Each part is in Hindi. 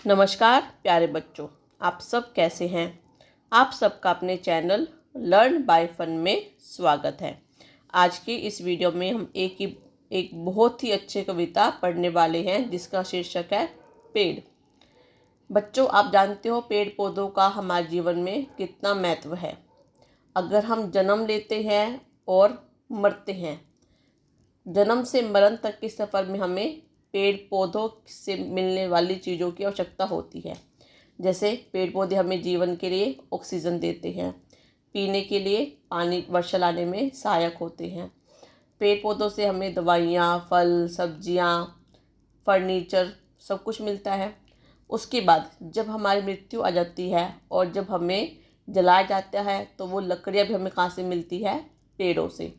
नमस्कार प्यारे बच्चों, आप सब कैसे हैं। आप सबका अपने चैनल लर्न बाय फन में स्वागत है। आज की इस वीडियो में हम एक बहुत ही अच्छी कविता पढ़ने वाले हैं जिसका शीर्षक है पेड़। बच्चों, आप जानते हो पेड़ पौधों का हमारे जीवन में कितना महत्व है। अगर हम जन्म लेते हैं और मरते हैं, जन्म से मरण तक के सफ़र में हमें पेड़ पौधों से मिलने वाली चीज़ों की आवश्यकता होती है। जैसे पेड़ पौधे हमें जीवन के लिए ऑक्सीजन देते हैं, पीने के लिए पानी वर्षा लाने में सहायक होते हैं। पेड़ पौधों से हमें दवाइयाँ, फल, सब्जियाँ, फर्नीचर सब कुछ मिलता है। उसके बाद जब हमारी मृत्यु आ जाती है और जब हमें जलाया जाता है तो वो लकड़ियाँ भी हमें कहाँ से मिलती है? पेड़ों से।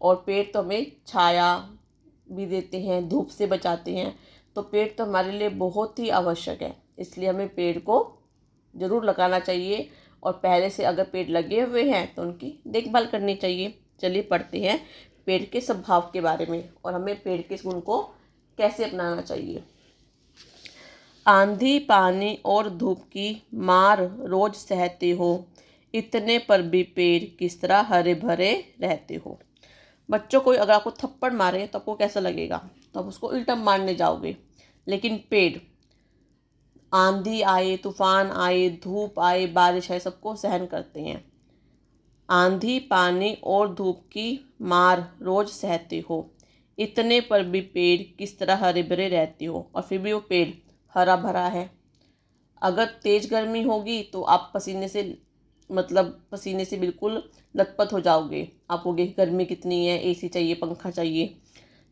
और पेड़ तो हमें छाया भी देते हैं, धूप से बचाते हैं। तो पेड़ तो हमारे लिए बहुत ही आवश्यक है, इसलिए हमें पेड़ को ज़रूर लगाना चाहिए। और पहले से अगर पेड़ लगे हुए हैं तो उनकी देखभाल करनी चाहिए। चलिए पढ़ते हैं पेड़ के स्वभाव के बारे में और हमें पेड़ के गुण को कैसे अपनाना चाहिए। आंधी, पानी और धूप की मार रोज सहते हो, इतने पर भी पेड़ किस तरह हरे भरे रहते हो। बच्चों, कोई अगर आपको थप्पड़ मारे तो आपको कैसा लगेगा? तो आप उसको उल्टा मारने जाओगे। लेकिन पेड़ आंधी आए, तूफान आए, धूप आए, बारिश आए, सबको सहन करते हैं। आंधी, पानी और धूप की मार रोज सहते हो, इतने पर भी पेड़ किस तरह हरे भरे रहते हो। और फिर भी वो पेड़ हरा भरा है। अगर तेज गर्मी होगी तो आप पसीने से बिल्कुल लथपथ हो जाओगे। आप कहोगे गर्मी कितनी है, एसी चाहिए, पंखा चाहिए।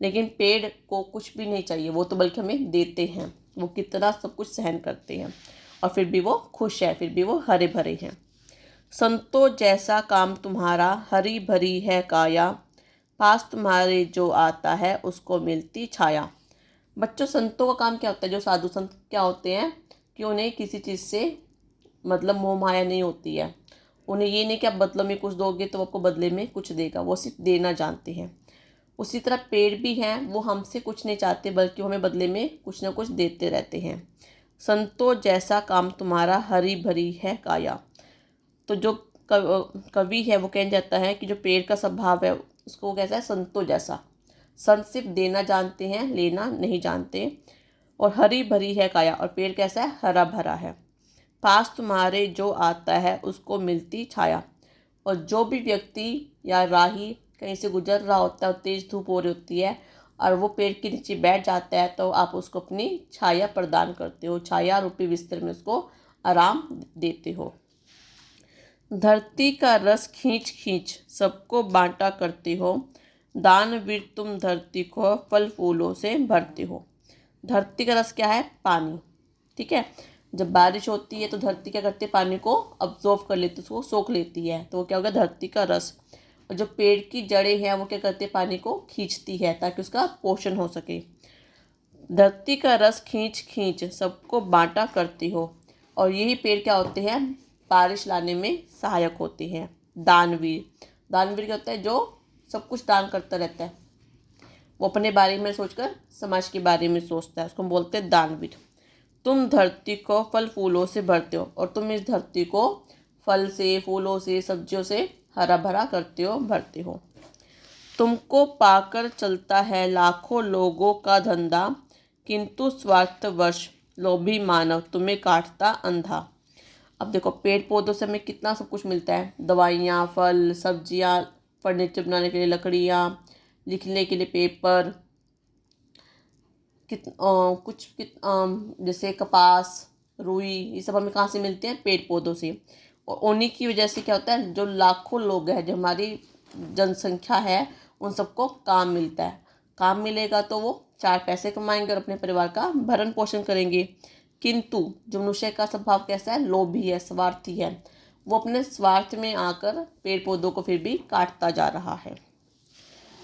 लेकिन पेड़ को कुछ भी नहीं चाहिए, वो तो बल्कि हमें देते हैं। वो कितना सब कुछ सहन करते हैं और फिर भी वो खुश है, फिर भी वो हरे भरे हैं। संतो जैसा काम तुम्हारा, हरी भरी है काया, पास तुम्हारे जो आता है उसको मिलती छाया। बच्चों, संतों का काम क्या होता है? जो साधु संत क्या होते हैं कि उन्हें किसी चीज़ से मोह माया नहीं होती है। उन्हें ये नहीं कि आप बदले में कुछ दोगे तो आपको बदले में कुछ देगा, वो सिर्फ देना जानते हैं। उसी तरह पेड़ भी हैं, वो हमसे कुछ नहीं चाहते बल्कि हमें बदले में कुछ ना कुछ देते रहते हैं। संतो जैसा काम तुम्हारा, हरी भरी है काया। तो जो कवि है वो कहना चाहता है कि जो पेड़ का स्वभाव है उसको कैसा है? संतों जैसा। संत सिर्फ देना जानते हैं, लेना नहीं जानते। और हरी भरी है काया, और पेड़ कैसा है? हरा भरा है। पास तुम्हारे जो आता है उसको मिलती छाया। और जो भी व्यक्ति या राही कहीं से गुजर रहा होता है और तेज धूप हो रही होती है और वो पेड़ के नीचे बैठ जाता है तो आप उसको अपनी छाया प्रदान करते हो, छाया रूपी बिस्तर में उसको आराम देते हो। धरती का रस खींच खींच सबको बांटा करते हो, दानवीर तुम धरती को फल फूलों से भरते हो। धरती का रस क्या है? पानी। ठीक है। जब बारिश होती है तो धरती क्या करती है? पानी को अब्जॉर्व कर लेती है, उसको सोख लेती है। तो वो क्या होगा? धरती का रस। और जो पेड़ की जड़ें हैं वो क्या करती है? पानी को खींचती है ताकि उसका पोषण हो सके। धरती का रस खींच खींच सबको बांटा करती हो। और यही पेड़ क्या होते हैं? बारिश लाने में सहायक होते हैं। दानवीर, दानवीर क्या होता है? जो सब कुछ दान करता रहता है, वो अपने बारे में सोचकर समाज के बारे में सोचता है, उसको हम बोलते हैं दानवीर। तुम धरती को फल फूलों से भरते हो, और तुम इस धरती को फल से, फूलों से, सब्जियों से हरा भरा करते हो, भरते हो। तुमको पाकर चलता है लाखों लोगों का धंधा, किंतु स्वार्थवश लोभी मानव तुम्हें काटता अंधा। अब देखो, पेड़ पौधों से हमें कितना सब कुछ मिलता है। दवाइयाँ, फल, सब्जियाँ, फर्नीचर बनाने के लिए लकड़ियाँ, लिखने के लिए पेपर, जैसे कपास, रुई, ये सब हमें कहाँ से मिलते हैं? पेड़ पौधों से। और उन्हीं की वजह से क्या होता है? जो लाखों लोग हैं, जो हमारी जनसंख्या है, उन सबको काम मिलता है। काम मिलेगा तो वो चार पैसे कमाएंगे और अपने परिवार का भरण पोषण करेंगे। किंतु जो मनुष्य का स्वभाव कैसा है? लोभी है, स्वार्थी है। वो अपने स्वार्थ में आकर पेड़ पौधों को फिर भी काटता जा रहा है।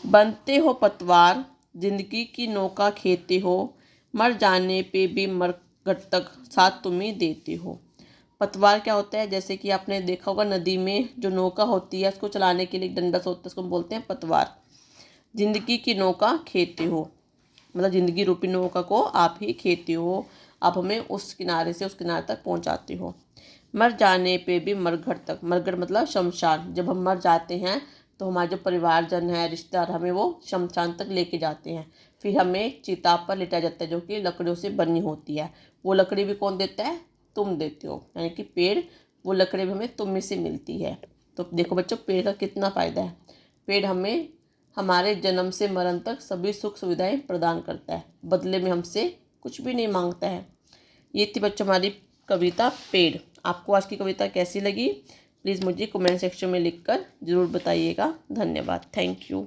बनते हो पतवार, जिंदगी की नौका खेते हो, मर जाने पे भी मरघट तक साथ तुम्हें देते हो। पतवार क्या होता है? जैसे कि आपने देखा होगा नदी में जो नौका होती है उसको चलाने के लिए एक डंडा सा होता है, उसको बोलते हैं पतवार। जिंदगी की नौका खेते हो, मतलब जिंदगी रूपी नौका को आप ही खेते हो। आप हमें उस किनारे से उस किनारे तक पहुंचाते हो। मर जाने पे भी मरघट तक, मरघट मतलब शमशान, जब हम मर जाते हैं तो हमारे जो परिवारजन है, रिश्तेदार, हमें वो शमशान तक लेके जाते हैं। फिर हमें चिता पर लिटाया जाता है जो कि लकड़ियों से बनी होती है। वो लकड़ी भी कौन देता है? तुम देते हो, यानी कि पेड़, वो लकड़ी भी हमें तुम में से मिलती है। तो देखो बच्चों, पेड़ का कितना फ़ायदा है। पेड़ हमें हमारे जन्म से मरण तक सभी सुख सुविधाएं प्रदान करता है, बदले में हमसे कुछ भी नहीं मांगता है। ये थी बच्चों हमारी कविता पेड़। आपको आज की कविता कैसी लगी? प्लीज़ मुझे कमेंट सेक्शन में लिखकर ज़रूर बताइएगा। धन्यवाद। Thank you.